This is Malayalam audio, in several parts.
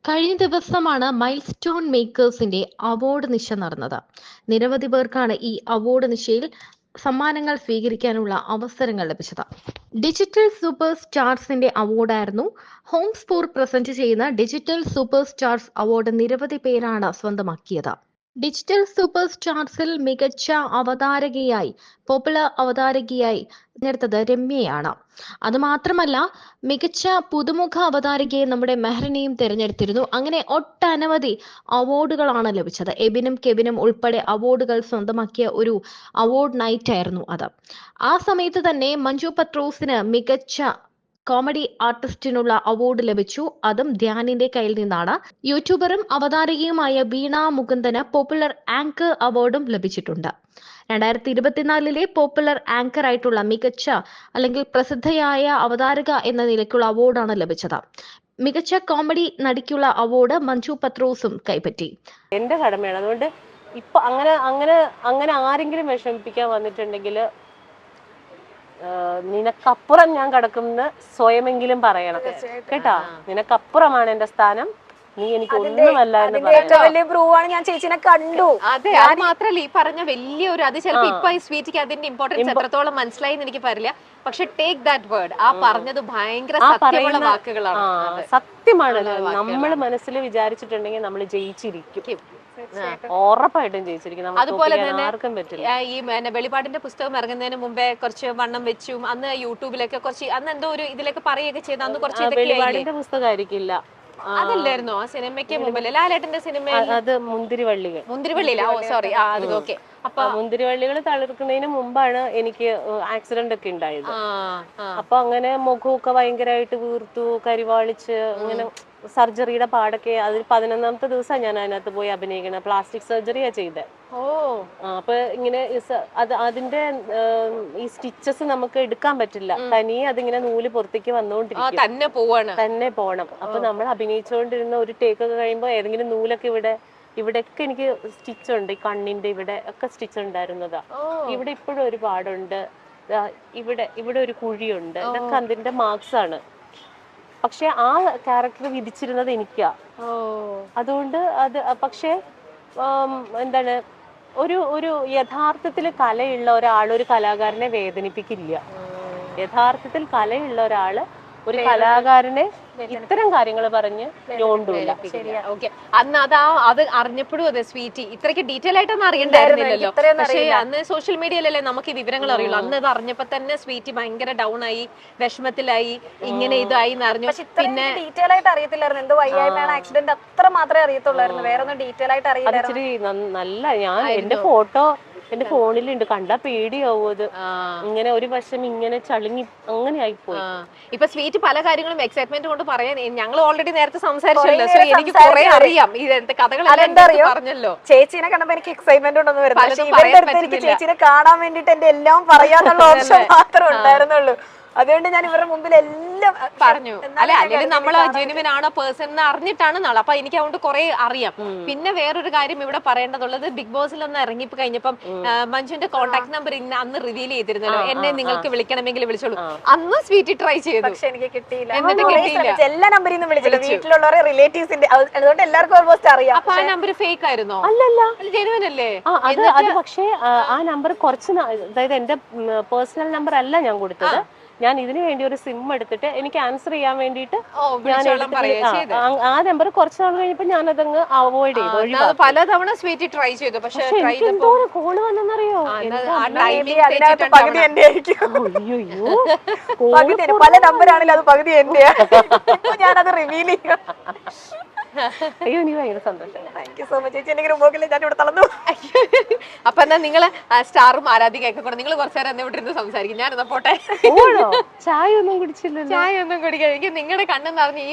കഴിഞ്ഞ ദിവസമാണ് മൈൽസ്റ്റോൺ മേക്കേഴ്സിന്റെ അവാർഡ് നിശ നടന്നത്. നിരവധി പേർക്കാണ് ഈ അവാർഡ് നിശയിൽ സമ്മാനങ്ങൾ സ്വീകരിക്കാനുള്ള അവസരങ്ങൾ ലഭിച്ചത്. ഡിജിറ്റൽ സൂപ്പർ സ്റ്റാർസിന്റെ അവാർഡായിരുന്നു. ഹോം സ്പോർ പ്രസന്റ് ചെയ്യുന്ന ഡിജിറ്റൽ സൂപ്പർ സ്റ്റാർസ് അവാർഡ് നിരവധി പേരാണ് സ്വന്തമാക്കിയത്. ഡിജിറ്റൽ സൂപ്പർ സ്റ്റാർസിൽ മികച്ച അവതാരകയായി പോപ്പുലർ അവതാരകയായി തിരഞ്ഞെടുത്തത് രമ്യയാണ്. അതുമാത്രമല്ല, മികച്ച പുതുമുഖ അവതാരകയെ നമ്മുടെ മെഹ്റിനെയും തിരഞ്ഞെടുത്തിരുന്നു. അങ്ങനെ ഒട്ടനവധി അവാർഡുകളാണ് ലഭിച്ചത്. എബിനും കെവിനും ഉൾപ്പെടെ അവാർഡുകൾ സ്വന്തമാക്കിയ ഒരു അവാർഡ് നൈറ്റ് ആയിരുന്നു അത്. ആ സമയത്ത് തന്നെ മഞ്ജു പത്രോസിന് മികച്ച കോമഡി ആർട്ടിസ്റ്റിനുള്ള അവാർഡ് ലഭിച്ചു. അതും ധ്യാനിന്റെ കയ്യിൽ നിന്നാണ്. യൂട്യൂബറും അവതാരകയുമായ വീണ മുകുന്ദന് പോപ്പുലർ ആങ്കർ അവാർഡും ലഭിച്ചിട്ടുണ്ട്. 2024 പോപ്പുലർ ആങ്കർ ആയിട്ടുള്ള മികച്ച അല്ലെങ്കിൽ പ്രസിദ്ധയായ അവതാരക എന്ന നിലയ്ക്കുള്ള അവാർഡാണ് ലഭിച്ചത്. മികച്ച കോമഡി നടിക്കുള്ള അവാർഡ് മഞ്ജു പത്രോസും കൈപ്പറ്റി. എന്റെ കടമയാണ്. അതുകൊണ്ട് ഇപ്പൊ അങ്ങനെ അങ്ങനെ അങ്ങനെ ആരെങ്കിലും വിഷമിപ്പിക്കാൻ വന്നിട്ടുണ്ടെങ്കിൽ നിനക്കപ്പുറം ഞാൻ കിടക്കുമെന്ന് സ്വയമെങ്കിലും പറയണം കേട്ടാ. നിനക്കപ്പുറമാണ് എന്റെ സ്ഥാനം, നീ എനിക്ക് ഒന്നുമല്ല എന്ന് പറയാം. ഞാൻ ചേച്ചിനെ കണ്ടു. അതെ, അത് മാത്രല്ല ഈ പറഞ്ഞ വലിയൊരു അത് ചിലപ്പോ ഇപ്പൊ ഈ സ്വീറ്റിക്ക് അതിന്റെ ഇമ്പോർട്ടൻസ് എത്രത്തോളം മനസ്സിലായി എന്ന് എനിക്ക് പറയില്ല. പക്ഷെ ടേക്ക് ദാറ്റ് വേർഡ്, ആ പറഞ്ഞത് ഭയങ്കര സത്യമുള്ള വാക്കുകളാണ്. സത്യമാണ്. നമ്മൾ മനസ്സിൽ വിചാരിച്ചിട്ടുണ്ടെങ്കിൽ നമ്മൾ ജയിച്ചിരിക്കും, ഉറപ്പായിട്ടും ജയിച്ചിരിക്കും. അതുപോലെ തന്നെ ആർക്കും പറ്റില്ല. ഈ വെളിപാടിന്റെ പുസ്തകം ഇറങ്ങുന്നതിന് മുമ്പേ കുറച്ച് വണ്ണം വെച്ചും അന്ന് യൂട്യൂബിലൊക്കെ കുറച്ച് അന്ന് എന്തോ ഒരു ഇതിലൊക്കെ പറയുകയൊക്കെ ചെയ്ത് അന്ന് കുറച്ച് വെളിപാടിന്റെ പുസ്തകം ആയിരിക്കില്ല, അതല്ലായിരുന്നോ ആ സിനിമയ്ക്ക് മുമ്പല്ലേ ലാലേട്ടന്റെ സിനിമ? അത് മുന്തിരിവള്ളികൾ. മുന്തിരിവള്ളിയില, ഓ സോറി, അത് ഓക്കെ. അപ്പൊ മുന്തിരിവള്ളികൾ തളിർക്കുന്നതിന് മുമ്പാണ് എനിക്ക് ആക്സിഡന്റ് ഒക്കെ ഉണ്ടായത്. അപ്പൊ അങ്ങനെ മുഖമൊക്കെ ഭയങ്കരമായിട്ട് വീർത്തു, കരിവാളിച്ച്, അങ്ങനെ സർജറിയുടെ പാടൊക്കെ. അതിൽ 11ാമത്തെ ദിവസം ഞാൻ അതിനകത്ത് പോയി അഭിനയിക്കണ. പ്ലാസ്റ്റിക് സർജറിയാ ചെയ്തത്. അപ്പൊ ഇങ്ങനെ അതിന്റെ ഈ സ്റ്റിച്ചസ് നമുക്ക് എടുക്കാൻ പറ്റില്ല, തനിയെ അതിങ്ങനെ നൂല് പുറത്തേക്ക് വന്നുകൊണ്ടിരിക്കും, തന്നെ പോണം. അപ്പൊ നമ്മൾ അഭിനയിച്ചുകൊണ്ടിരുന്ന ഒരു ടേക്ക് ഒക്കെ കഴിയുമ്പോ ഏതെങ്കിലും നൂലൊക്കെ ഇവിടെയൊക്കെ എനിക്ക് സ്റ്റിച്ച് ഉണ്ട്. ഈ കണ്ണിന്റെ ഇവിടെ ഒക്കെ സ്റ്റിച്ച് ഉണ്ടായിരുന്നതാ. ഇവിടെ ഇപ്പോഴും ഒരു പാടുണ്ട്, ഇവിടെ ഒരു കുഴിയുണ്ട്. ഇതൊക്കെ അതിന്റെ മാർക്സ് ആണ്. പക്ഷെ ആ ക്യാരക്ടർ വിധിച്ചിരുന്നത് എനിക്കാ. അതുകൊണ്ട് അത് പക്ഷെ എന്താണ്, ഒരു യഥാർത്ഥത്തിൽ കലയുള്ള ഒരാൾ ഒരു കലാകാരനെ വേദനിപ്പിക്കില്ല. യഥാർത്ഥത്തിൽ കലയുള്ള ഒരാള് ഒരു കലാകാരനെ ഇത്തരം കാര്യങ്ങൾ പറഞ്ഞ് ഞോണ്ടൂല. അന്ന് അത് അറിഞ്ഞപ്പോഴും അതെ സ്വീറ്റി ഇത്രയ്ക്ക് ഡീറ്റെയിൽ ആയിട്ടൊന്നും അറിയണ്ടായിരുന്നില്ലല്ലോ. പക്ഷേ അന്ന് സോഷ്യൽ മീഡിയയിലല്ലേ നമുക്ക് ഈ വിവരങ്ങൾ അറിയുള്ളൂ. അന്ന് ഇത് അറിഞ്ഞപ്പോ തന്നെ സ്വീറ്റി ഭയങ്കര ഡൗൺ ആയി, വിഷമത്തിലായി, ഇങ്ങനെ ഇതായി അറിഞ്ഞു. പിന്നെ ഡീറ്റെയിൽ ആയിട്ട് അറിയത്തില്ലായിരുന്നു, എന്തോ വയ്യായ്മയാണ്, ആക്സിഡന്റ്, അത്ര മാത്രമേ അറിയത്തുള്ളായിരുന്നു. വേറെ ഒന്നും ഡീറ്റെയിൽ ആയിട്ട് അറിയില്ല. നല്ല ഞാൻ എന്റെ ഫോട്ടോ എന്റെ ഫോണിലുണ്ട്, കണ്ടാ പേടിയാവും. അത് ഇങ്ങനെ ഒരു വശം ഇങ്ങനെ ചളുങ്ങി അങ്ങനെ ആയിപ്പോയി. ഇപ്പൊ സ്വീറ്റ് പല കാര്യങ്ങളും എക്സൈറ്റ്മെന്റ് കൊണ്ട് പറയാൻ ഞങ്ങൾ ഓൾറെഡി നേരത്തെ സംസാരിച്ചല്ലോ. സോ എനിക്ക് കുറെ അറിയാം ഈ കഥകളെല്ലാം പറഞ്ഞല്ലോ. ചേച്ചിനെ കണ്ടപ്പോ എനിക്ക് എക്സൈറ്റ്മെന്റ് ഉണ്ടെന്ന് വരുന്നത്. എനിക്ക് ചേച്ചിനെ കാണാൻ വേണ്ടിട്ട് എന്റെ എല്ലാം പറയാനുള്ള ഓപ്ഷൻ മാത്രമേ ഉണ്ടായിരുന്നുള്ളൂ. അതുകൊണ്ട് ഞാൻ ഇവരുടെ മുമ്പിൽ എല്ലാം പറഞ്ഞു. അല്ലെ, അല്ലെങ്കിൽ നമ്മൾ ജെനുവിൻ ആണോ പേഴ്സൺ എന്ന് അറിഞ്ഞിട്ടാണ് നാളെ. അപ്പൊ എനിക്ക് അതുകൊണ്ട് കുറെ അറിയാം. പിന്നെ വേറൊരു കാര്യം ഇവിടെ പറയേണ്ടതുള്ളത്, ബിഗ് ബോസിൽ ഒന്ന് ഇറങ്ങിപ്പോ കഴിഞ്ഞപ്പം മഞ്ജുവിന്റെ കോൺടാക്ട് നമ്പർ അന്ന് റിവീൽ ചെയ്തിരുന്നല്ലോ. എന്നെ നിങ്ങൾക്ക് വിളിക്കണമെങ്കിൽ വിളിച്ചോളൂ. അന്ന് സ്വീറ്റ് ട്രൈ ചെയ്തു, പക്ഷെ എനിക്ക് കിട്ടിയില്ല. എന്നിട്ട് കിട്ടിയില്ല. എല്ലാ നമ്പറിൽ നിന്നും വിളിച്ചില്ല, വീട്ടിലുള്ളവരെ റിലേറ്റീവ്സിന്റെ. അതുകൊണ്ട് എല്ലാവർക്കും ഓൾമോസ്റ്റ് അറിയാം. അപ്പൊ ആ നമ്പർ ഫേക്ക് ആയിരുന്നോ? അല്ലല്ല, ജെനുവിൻ അല്ലേ അത്. പക്ഷേ ആ നമ്പർ കുറച്ച്, അതായത് എന്റെ പേഴ്സണൽ നമ്പർ അല്ല ഞാൻ കൊടുത്തത്. ഞാൻ ഇതിനു വേണ്ടി ഒരു സിം എടുത്തിട്ട് എനിക്ക് ആൻസർ ചെയ്യാൻ വേണ്ടിട്ട് ആ നമ്പർ കുറച്ച് നാൾ കഴിഞ്ഞപ്പോ ഞാൻ അതങ്ങ് അവോയ്ഡ് ചെയ്തു. പലതവണ സ്വീറ്റ് ട്രൈ ചെയ്തു. പക്ഷെ കോള് വന്നെന്നറിയോ, പകുതി എന്റെ ആയിരിക്കും. പല നമ്പറാണെങ്കിലും അത് പകുതി എന്റെ. ഞാനത് റിവീൽ ചെയ്യും. അയ്യോ, എനിക്ക് ഭയങ്കര സന്തോഷം. താങ്ക് യു സോ മച്ച് ചേച്ചി. എന്റെ റൂമിൽ ഞാൻ ഇവിടെ തളർന്നു. അപ്പൊ എന്നാ നിങ്ങള് സ്റ്റാറും ആരാധികയൊക്കെ കൂടെ നിങ്ങൾ കുറച്ചു നേരം ഇവിടെ ഇരുന്ന് സംസാരിക്കും. ഞാനെന്നാ പോട്ടെ. ചായ ഒന്നും കുടിച്ചില്ല. ചായ ഒന്നും കുടിക്കാൻ എനിക്ക് നിങ്ങളുടെ കണ്ണ് നിറഞ്ഞ്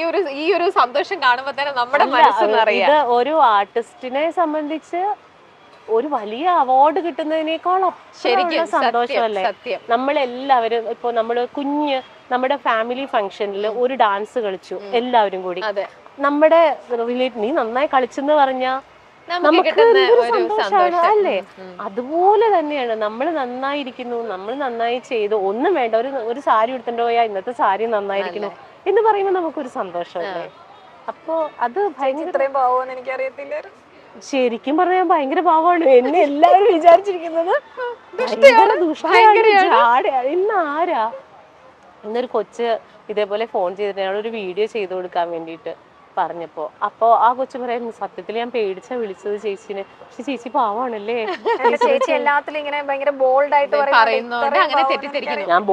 ഈ ഒരു സന്തോഷം കാണുമ്പോ തന്നെ നമ്മുടെ മനസ്സെന്നറിയാം. ഇത് ഒരു ആർട്ടിസ്റ്റിനെ സംബന്ധിച്ച് ഒരു വലിയ അവാർഡ് കിട്ടുന്നതിനേക്കാളും ശരിക്കും സന്തോഷമല്ലേ. നമ്മളെല്ലാവരും ഇപ്പൊ നമ്മള് നമ്മുടെ ഫാമിലി ഫംഗ്ഷനിൽ ഒരു ഡാൻസ് കളിച്ചു എല്ലാവരും കൂടി. നമ്മുടെ നീ നന്നായി കളിച്ചെന്ന് പറഞ്ഞാ നമുക്ക് സന്തോഷമാണ് അല്ലേ. അതുപോലെ തന്നെയാണ് നമ്മൾ നന്നായിരിക്കുന്നു, നമ്മൾ നന്നായി ചെയ്തു, ഒന്നും വേണ്ട, ഒരു സാരി എടുത്തിട്ട് പോയാ ഇന്നത്തെ സാരി നന്നായിരിക്കുന്നു എന്ന് പറയുമ്പോൾ നമുക്കൊരു സന്തോഷമല്ലേ. അപ്പൊ അത് ഭയങ്കര ഇത്രയും പാവോന്ന് എനിക്ക് അറിയത്തില്ലായിരുന്നു. ശരിക്കും പറഞ്ഞാൽ ഭയങ്കര പാവമാണ്. എന്നെ എല്ലാവരും വിചാരിച്ചിരിക്കുന്നത് ഭയങ്കര ദുഷ്ടയാണ്, ജാടയാണ്. ഇന്നൊരു കൊച്ച് ഇതേപോലെ ഫോൺ ചെയ്തിട്ട് ഞങ്ങളൊരു വീഡിയോ ചെയ്തു കൊടുക്കാൻ വേണ്ടിയിട്ട് പറഞ്ഞപ്പോ ആ കൊച്ചു പറയായിരുന്നു, സത്യത്തിൽ ഞാൻ പേടിച്ചാ വിളിച്ചത് ചേച്ചിനെ, പക്ഷെ ചേച്ചി പാവാണല്ലേ. ചേച്ചി എല്ലാത്തിലും ഇങ്ങനെ ഭയങ്കര ബോൾഡ് ആയിട്ട് പറയുന്നോണ്ട് അങ്ങനെ തെറ്റിദ്ധരിക്കുന്നു. ഞാൻ